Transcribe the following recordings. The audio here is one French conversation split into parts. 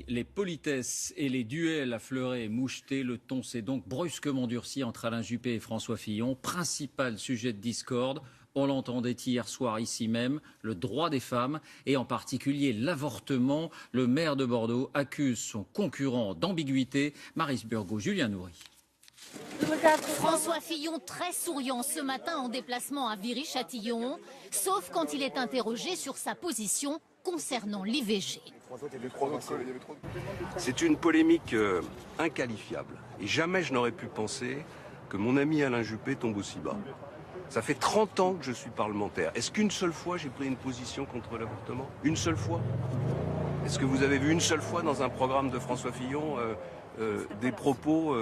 Les politesses et les duels affleurés et mouchetés, le ton s'est donc brusquement durci entre Alain Juppé et François Fillon, principal sujet de discorde. On l'entendait hier soir ici même, le droit des femmes et en particulier l'avortement. Le maire de Bordeaux accuse son concurrent d'ambiguïté. Maryse Burgot, Julien Nourry. François Fillon très souriant ce matin en déplacement à Viry-Châtillon, sauf quand il est interrogé sur sa position concernant l'IVG. C'est une polémique inqualifiable et jamais je n'aurais pu penser que mon ami Alain Juppé tombe aussi bas. Ça fait 30 ans que je suis parlementaire. Est-ce qu'une seule fois j'ai pris une position contre l'avortement? Une seule fois? Est-ce que vous avez vu une seule fois dans un programme de François Fillon des propos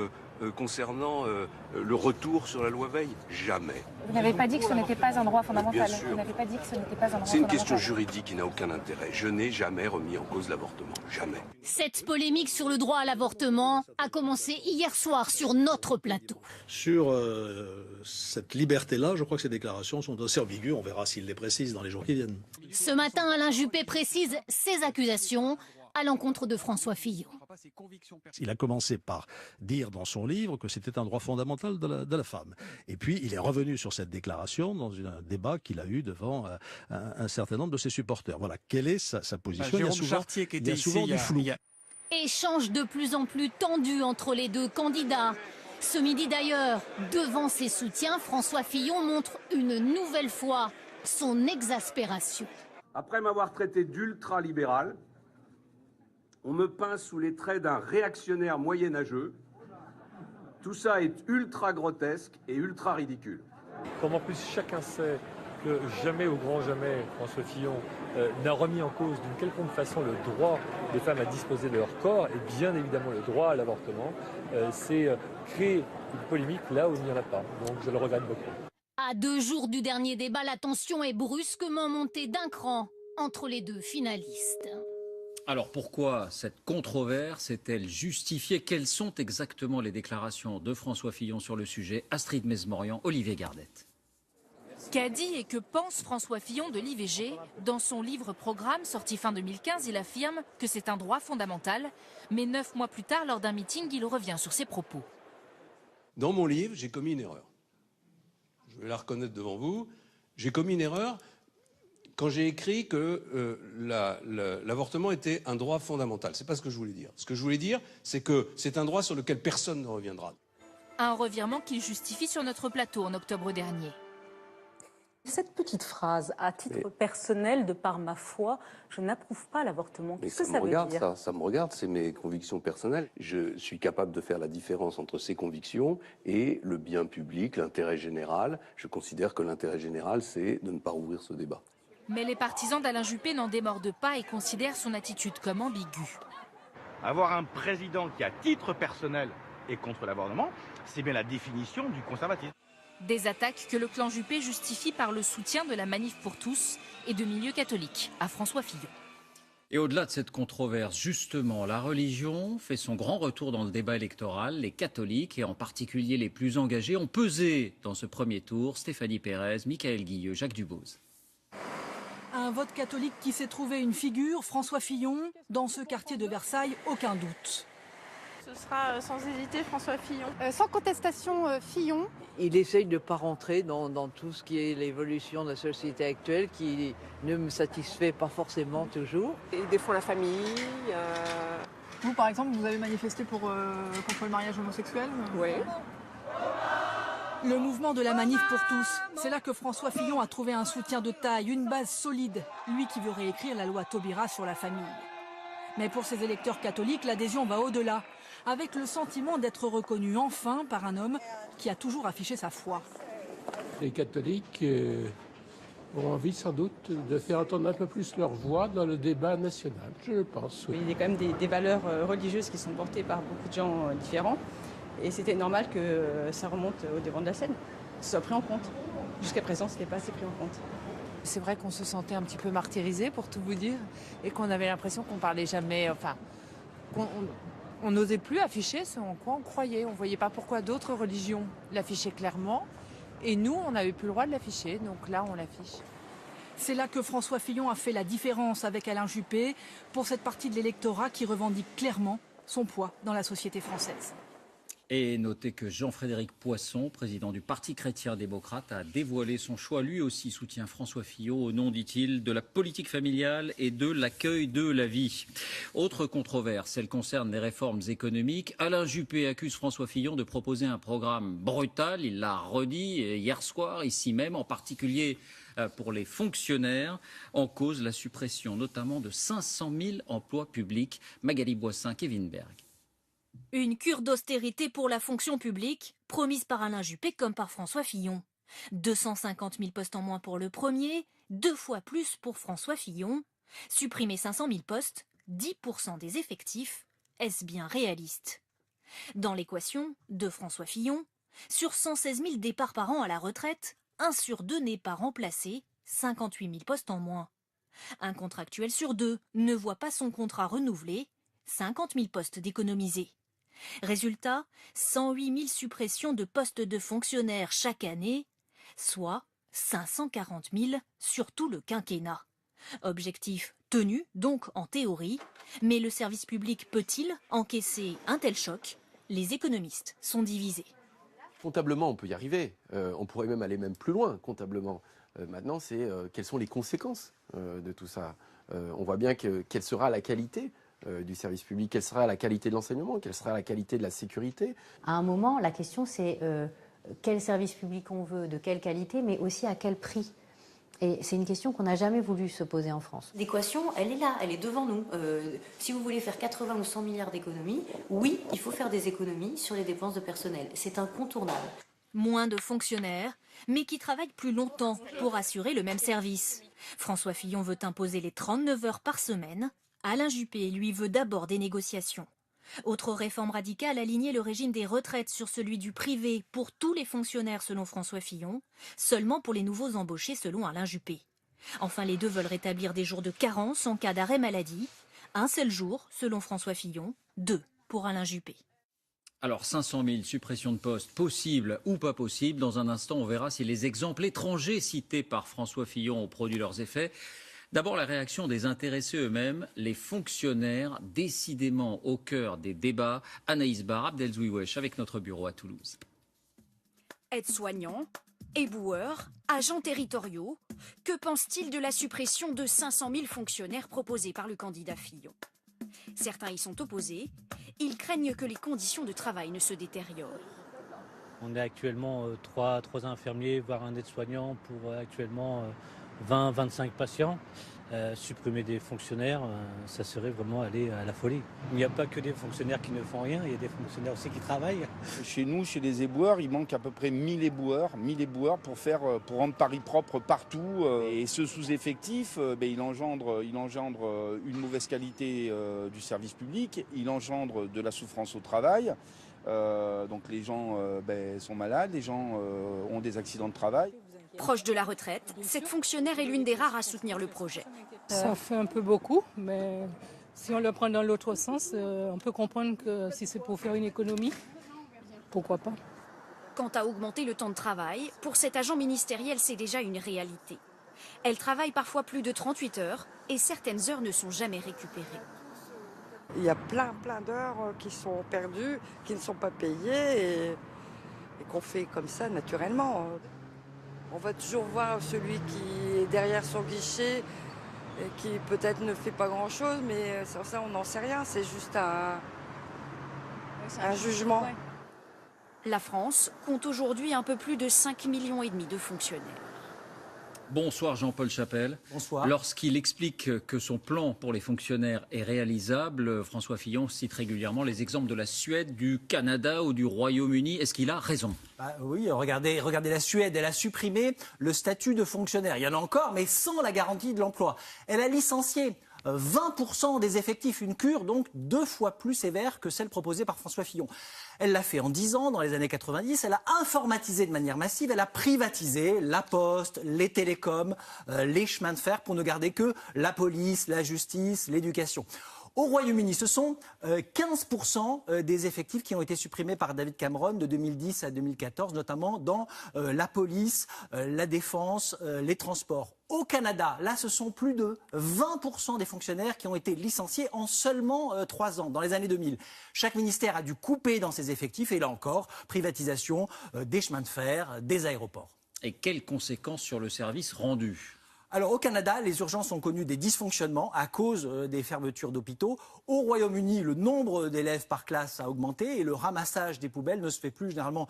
concernant le retour sur la loi Veil? Jamais. Vous n'avez pas dit que ce n'était pas un droit fondamental. Vous n'avez pas dit que ce n'était pas un droit fondamental. C'est une question juridique qui n'a aucun intérêt. Je n'ai jamais remis en cause l'avortement. Jamais. Cette polémique sur le droit à l'avortement a commencé hier soir sur notre plateau. Sur cette liberté-là, je crois que ces déclarations sont assez ambiguës. On verra s'il les précise dans les jours qui viennent. Ce matin, Alain Juppé précise ses accusations à l'encontre de François Fillon. Il a commencé par dire dans son livre que c'était un droit fondamental de la femme. Et puis, il est revenu sur cette déclaration dans un débat qu'il a eu devant un certain nombre de ses supporters. Voilà, quelle est sa position? Jérôme Chartier qui était ici, du flou. Échange de plus en plus tendu entre les deux candidats. Ce midi d'ailleurs, devant ses soutiens, François Fillon montre une nouvelle fois son exaspération. Après m'avoir traité d'ultra-libéral, on me peint sous les traits d'un réactionnaire moyenâgeux. Tout ça est ultra grotesque et ultra ridicule. Comme en plus chacun sait que jamais au grand jamais François Fillon n'a remis en cause d'une quelconque façon le droit des femmes à disposer de leur corps et bien évidemment le droit à l'avortement, c'est créer une polémique là où il n'y en a pas. Donc je le regrette beaucoup. À 2 jours du dernier débat, la tension est brusquement montée d'un cran entre les deux finalistes. Alors pourquoi cette controverse est-elle justifiée? Quelles sont exactement les déclarations de François Fillon sur le sujet? Astrid Mesmorian, Olivier Gardette. Qu'a dit et que pense François Fillon de l'IVG? Dans son livre-programme sorti fin 2015, il affirme que c'est un droit fondamental. Mais 9 mois plus tard, lors d'un meeting, il revient sur ses propos. Dans mon livre, j'ai commis une erreur. Je vais la reconnaître devant vous. J'ai commis une erreur quand j'ai écrit que l'avortement était un droit fondamental. C'est pas ce que je voulais dire. Ce que je voulais dire, c'est que c'est un droit sur lequel personne ne reviendra. Un revirement qu'il justifie sur notre plateau en octobre dernier. Cette petite phrase, à titre personnel, de par ma foi, je n'approuve pas l'avortement. Qu'est-ce que ça veut dire? Ça me regarde, c'est mes convictions personnelles. Je suis capable de faire la différence entre ces convictions et le bien public, l'intérêt général. Je considère que l'intérêt général, c'est de ne pas rouvrir ce débat. Mais les partisans d'Alain Juppé n'en démordent pas et considèrent son attitude comme ambiguë. Avoir un président qui, à titre personnel, est contre l'avortement, c'est bien la définition du conservatisme. Des attaques que le clan Juppé justifie par le soutien de la Manif pour tous et de milieux catholiques à François Fillon. Et au-delà de cette controverse, justement, la religion fait son grand retour dans le débat électoral. Les catholiques, et en particulier les plus engagés, ont pesé dans ce premier tour. Stéphanie Pérez, Michael Guilleux, Jacques Dubose. Un vote catholique qui s'est trouvé une figure, François Fillon. Dans ce quartier de Versailles, aucun doute. Ce sera sans hésiter François Fillon. Sans contestation, Fillon. Il essaye de ne pas rentrer dans tout ce qui est l'évolution de la société actuelle qui ne me satisfait pas forcément toujours. Il défend la famille. Vous, par exemple, vous avez manifesté contre le mariage homosexuel? Oui. Le mouvement de la Manif pour tous, c'est là que François Fillon a trouvé un soutien de taille, une base solide, lui qui veut réécrire la loi Taubira sur la famille. Mais pour ses électeurs catholiques, l'adhésion va au-delà, avec le sentiment d'être reconnu enfin par un homme qui a toujours affiché sa foi. Les catholiques ont envie sans doute de faire entendre un peu plus leur voix dans le débat national, je le pense. Oui. Il y a quand même des valeurs religieuses qui sont portées par beaucoup de gens différents. Et c'était normal que ça remonte au devant de la scène, que ce soit pris en compte. Jusqu'à présent, ce n'était pas assez pris en compte. C'est vrai qu'on se sentait un petit peu martyrisé, pour tout vous dire, et qu'on avait l'impression qu'on parlait jamais, enfin, qu'on n'osait plus afficher ce en quoi on croyait. On ne voyait pas pourquoi d'autres religions l'affichaient clairement, et nous, on n'avait plus le droit de l'afficher, donc là, on l'affiche. C'est là que François Fillon a fait la différence avec Alain Juppé pour cette partie de l'électorat qui revendique clairement son poids dans la société française. Et notez que Jean-Frédéric Poisson, président du Parti chrétien-démocrate, a dévoilé son choix. Lui aussi soutient François Fillon au nom, dit-il, de la politique familiale et de l'accueil de la vie. Autre controverse, elle concerne les réformes économiques. Alain Juppé accuse François Fillon de proposer un programme brutal. Il l'a redit hier soir, ici même, en particulier pour les fonctionnaires, en cause la suppression notamment de 500 000 emplois publics. Magali Boissin, Kevin Berg. Une cure d'austérité pour la fonction publique, promise par Alain Juppé comme par François Fillon. 250 000 postes en moins pour le premier, 2 fois plus pour François Fillon. Supprimer 500 000 postes, 10% des effectifs, est-ce bien réaliste? Dans l'équation de François Fillon, sur 116 000 départs par an à la retraite, 1 sur 2 n'est pas remplacé, 58 000 postes en moins. Un contractuel sur 2 ne voit pas son contrat renouvelé, 50 000 postes d'économisés. Résultat, 108 000 suppressions de postes de fonctionnaires chaque année, soit 540 000 sur tout le quinquennat. Objectif tenu, donc en théorie, mais le service public peut-il encaisser un tel choc? Les économistes sont divisés. Comptablement, on peut y arriver. On pourrait même aller plus loin, comptablement. Maintenant, c'est quelles sont les conséquences de tout ça. On voit bien quelle sera la qualité du service public, quelle sera la qualité de l'enseignement, quelle sera la qualité de la sécurité. À un moment, la question c'est quel service public on veut, de quelle qualité, mais aussi à quel prix. Et c'est une question qu'on n'a jamais voulu se poser en France. L'équation, elle est là, elle est devant nous. Si vous voulez faire 80 ou 100 milliards d'économies, oui, il faut faire des économies sur les dépenses de personnel. C'est incontournable. Moins de fonctionnaires, mais qui travaillent plus longtemps pour assurer le même service. François Fillon veut imposer les 39 heures par semaine. Alain Juppé, lui, veut d'abord des négociations. Autre réforme radicale, aligner le régime des retraites sur celui du privé pour tous les fonctionnaires selon François Fillon, seulement pour les nouveaux embauchés selon Alain Juppé. Enfin, les deux veulent rétablir des jours de carence en cas d'arrêt maladie. Un seul jour, selon François Fillon, 2 pour Alain Juppé. Alors 500 000 suppressions de postes, possibles ou pas possibles. Dans un instant, on verra si les exemples étrangers cités par François Fillon ont produit leurs effets. D'abord, la réaction des intéressés eux-mêmes, les fonctionnaires, décidément au cœur des débats. Anaïs Barre, Abdelzouiwesh, avec notre bureau à Toulouse. Aides-soignants, éboueurs, agents territoriaux, que pense-t-il de la suppression de 500 000 fonctionnaires proposés par le candidat Fillon? Certains y sont opposés. Ils craignent que les conditions de travail ne se détériorent. On est actuellement 3 infirmiers, voire un aide-soignant pour actuellement 20-25 patients. Supprimer des fonctionnaires, ça serait vraiment aller à la folie. Il n'y a pas que des fonctionnaires qui ne font rien, il y a des fonctionnaires aussi qui travaillent. Chez nous, chez les éboueurs, il manque à peu près 1000 éboueurs pour rendre Paris propre partout. Et ce sous-effectif, il engendre une mauvaise qualité du service public, il engendre de la souffrance au travail. Donc les gens sont malades, les gens ont des accidents de travail. Proche de la retraite, cette fonctionnaire est l'une des rares à soutenir le projet. Ça fait un peu beaucoup, mais si on le prend dans l'autre sens, on peut comprendre que si c'est pour faire une économie, pourquoi pas. Quant à augmenter le temps de travail, pour cet agent ministériel, c'est déjà une réalité. Elle travaille parfois plus de 38 heures et certaines heures ne sont jamais récupérées. Il y a plein d'heures qui sont perdues, qui ne sont pas payées et qu'on fait comme ça naturellement. On va toujours voir celui qui est derrière son guichet et qui peut-être ne fait pas grand-chose, mais sur ça on n'en sait rien, c'est juste un jugement. La France compte aujourd'hui un peu plus de 5,5 millions de fonctionnaires. Bonsoir Jean-Paul Chapelle. Bonsoir. Lorsqu'il explique que son plan pour les fonctionnaires est réalisable, François Fillon cite régulièrement les exemples de la Suède, du Canada ou du Royaume-Uni. Est-ce qu'il a raison? Oui, regardez la Suède, elle a supprimé le statut de fonctionnaire. Il y en a encore, mais sans la garantie de l'emploi. Elle a licencié 20% des effectifs, une cure donc 2 fois plus sévère que celle proposée par François Fillon. Elle l'a fait en 10 ans, dans les années 90, elle a informatisé de manière massive, elle a privatisé la poste, les télécoms, les chemins de fer pour ne garder que la police, la justice, l'éducation. Au Royaume-Uni, ce sont 15% des effectifs qui ont été supprimés par David Cameron de 2010 à 2014, notamment dans la police, la défense, les transports. Au Canada, là, ce sont plus de 20% des fonctionnaires qui ont été licenciés en seulement 3 ans, dans les années 2000. Chaque ministère a dû couper dans ses effectifs et là encore, privatisation des chemins de fer, des aéroports. Et quelles conséquences sur le service rendu ? Alors au Canada, les urgences ont connu des dysfonctionnements à cause des fermetures d'hôpitaux. Au Royaume-Uni, le nombre d'élèves par classe a augmenté et le ramassage des poubelles ne se fait plus généralement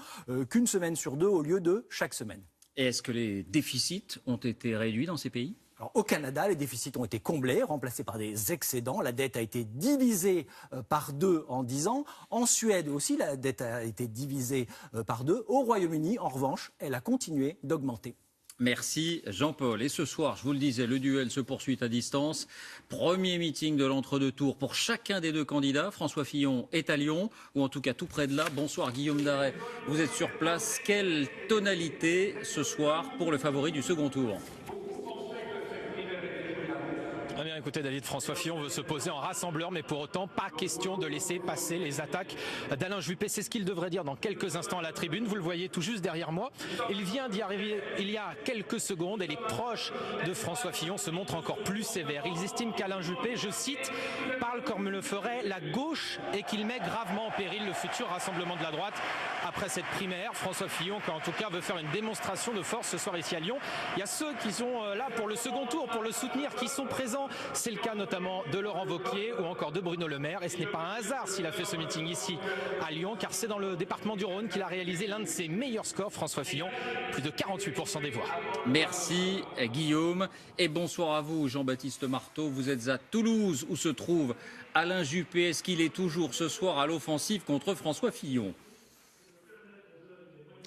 qu'une semaine sur 2 au lieu de chaque semaine. Et est-ce que les déficits ont été réduits dans ces pays ? Alors, au Canada, les déficits ont été comblés, remplacés par des excédents. La dette a été divisée par 2 en 10 ans. En Suède aussi, la dette a été divisée par 2. Au Royaume-Uni, en revanche, elle a continué d'augmenter. Merci Jean-Paul. Et ce soir, je vous le disais, le duel se poursuit à distance. Premier meeting de l'entre-deux tours pour chacun des 2 candidats. François Fillon est à Lyon, ou en tout cas tout près de là. Bonsoir Guillaume Daret, vous êtes sur place. Quelle tonalité ce soir pour le favori du second tour ? Eh bien, écoutez, David, François Fillon veut se poser en rassembleur, mais pour autant, pas question de laisser passer les attaques d'Alain Juppé. C'est ce qu'il devrait dire dans quelques instants à la tribune. Vous le voyez tout juste derrière moi. Il vient d'y arriver il y a quelques secondes et les proches de François Fillon se montrent encore plus sévères. Ils estiment qu'Alain Juppé, je cite, parle comme le ferait la gauche et qu'il met gravement en péril le futur rassemblement de la droite. Après cette primaire, François Fillon, qui en tout cas veut faire une démonstration de force ce soir ici à Lyon. Il y a ceux qui sont là pour le second tour, pour le soutenir, qui sont présents. C'est le cas notamment de Laurent Wauquiez ou encore de Bruno Le Maire. Et ce n'est pas un hasard s'il a fait ce meeting ici à Lyon, car c'est dans le département du Rhône qu'il a réalisé l'un de ses meilleurs scores, François Fillon, plus de 48% des voix. Merci Guillaume et bonsoir à vous Jean-Baptiste Marteau. Vous êtes à Toulouse où se trouve Alain Juppé. Est-ce qu'il est toujours ce soir à l'offensive contre François Fillon ?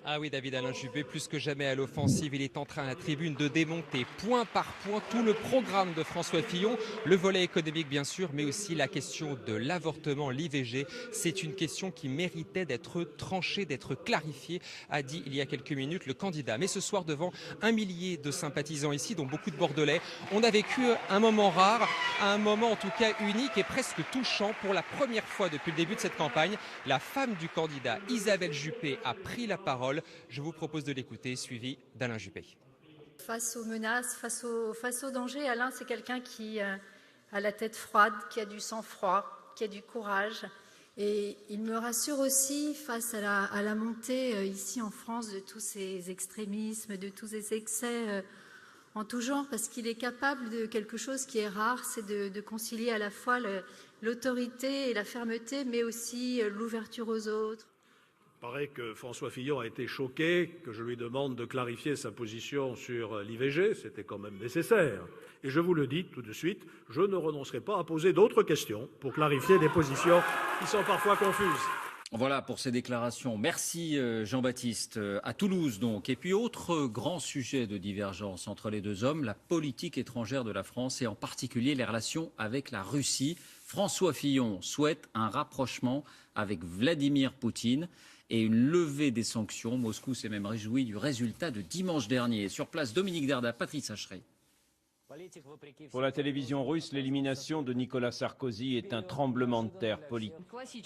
Ah oui, David, Alain Juppé, plus que jamais à l'offensive. Il est en train à la tribune de démonter point par point tout le programme de François Fillon. Le volet économique, bien sûr, mais aussi la question de l'avortement, l'IVG. C'est une question qui méritait d'être tranchée, d'être clarifiée, a dit il y a quelques minutes le candidat. Mais ce soir, devant 1 millier de sympathisants ici, dont beaucoup de Bordelais, on a vécu un moment rare, un moment en tout cas unique et presque touchant. Pour la première fois depuis le début de cette campagne, la femme du candidat, Isabelle Juppé, a pris la parole. Je vous propose de l'écouter, suivi d'Alain Juppé. Face aux menaces, face aux dangers, Alain, c'est quelqu'un qui a la tête froide, qui a du sang-froid, qui a du courage. Et il me rassure aussi face à la montée ici en France de tous ces extrémismes, de tous ces excès en tout genre, parce qu'il est capable de quelque chose qui est rare, c'est de concilier à la fois l'autorité et la fermeté, mais aussi l'ouverture aux autres. Il paraît que François Fillon a été choqué, que je lui demande de clarifier sa position sur l'IVG. C'était quand même nécessaire. Et je vous le dis tout de suite, je ne renoncerai pas à poser d'autres questions pour clarifier des positions qui sont parfois confuses. Voilà pour ces déclarations. Merci Jean-Baptiste. À Toulouse donc. Et puis autre grand sujet de divergence entre les 2 hommes, la politique étrangère de la France et en particulier les relations avec la Russie. François Fillon souhaite un rapprochement avec Vladimir Poutine et une levée des sanctions. Moscou s'est même réjoui du résultat de dimanche dernier. Sur place, Dominique Derda, Patrice Hacheret. Pour la télévision russe, l'élimination de Nicolas Sarkozy est un tremblement de terre politique.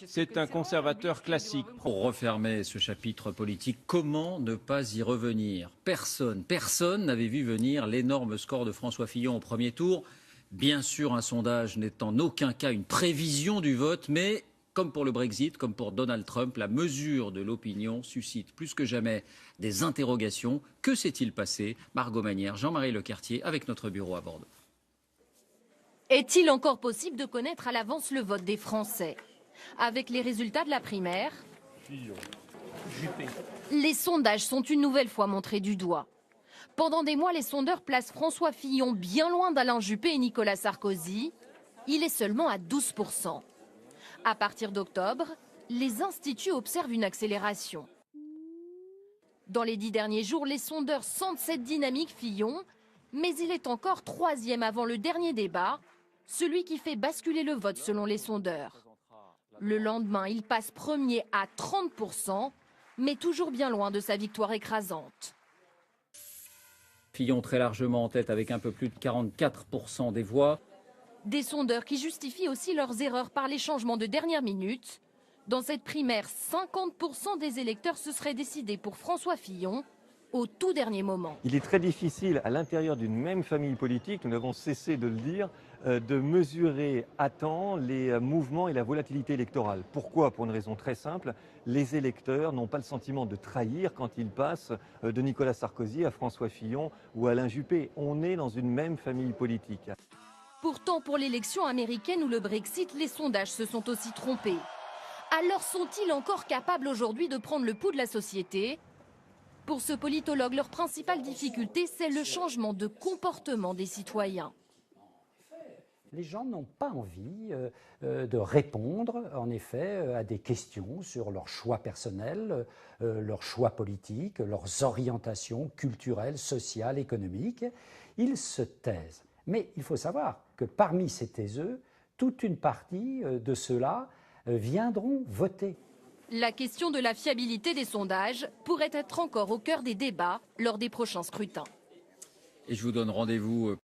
C'est un conservateur classique. Pour refermer ce chapitre politique, comment ne pas y revenir ? Personne n'avait vu venir l'énorme score de François Fillon au premier tour. Bien sûr, un sondage n'est en aucun cas une prévision du vote, mais comme pour le Brexit, comme pour Donald Trump, la mesure de l'opinion suscite plus que jamais des interrogations. Que s'est-il passé ? Margot Manière, Jean-Marie Lecartier avec notre bureau à Bordeaux. Est-il encore possible de connaître à l'avance le vote des Français ? Avec les résultats de la primaire, les sondages sont une nouvelle fois montrés du doigt. Pendant des mois, les sondeurs placent François Fillon bien loin d'Alain Juppé et Nicolas Sarkozy. Il est seulement à 12%. À partir d'octobre, les instituts observent une accélération. Dans les 10 derniers jours, les sondeurs sentent cette dynamique Fillon, mais il est encore 3e avant le dernier débat, celui qui fait basculer le vote selon les sondeurs. Le lendemain, il passe premier à 30%, mais toujours bien loin de sa victoire écrasante. Fillon très largement en tête avec un peu plus de 44% des voix. Des sondeurs qui justifient aussi leurs erreurs par les changements de dernière minute. Dans cette primaire, 50% des électeurs se seraient décidés pour François Fillon au tout dernier moment. Il est très difficile à l'intérieur d'une même famille politique, nous n'avons cessé de le dire, de mesurer à temps les mouvements et la volatilité électorale. Pourquoi? Pour une raison très simple, les électeurs n'ont pas le sentiment de trahir quand ils passent de Nicolas Sarkozy à François Fillon ou Alain Juppé. On est dans une même famille politique. Pourtant, pour l'élection américaine ou le Brexit, les sondages se sont aussi trompés. Alors sont-ils encore capables aujourd'hui de prendre le pouls de la société? Pour ce politologue, leur principale difficulté, c'est le changement de comportement des citoyens. Les gens n'ont pas envie de répondre, en effet, à des questions sur leurs choix personnels, leurs choix politiques, leurs orientations culturelles, sociales, économiques. Ils se taisent. Mais il faut savoir que parmi ces taiseux, toute une partie de ceux-là viendront voter. La question de la fiabilité des sondages pourrait être encore au cœur des débats lors des prochains scrutins. Et je vous donne rendez-vous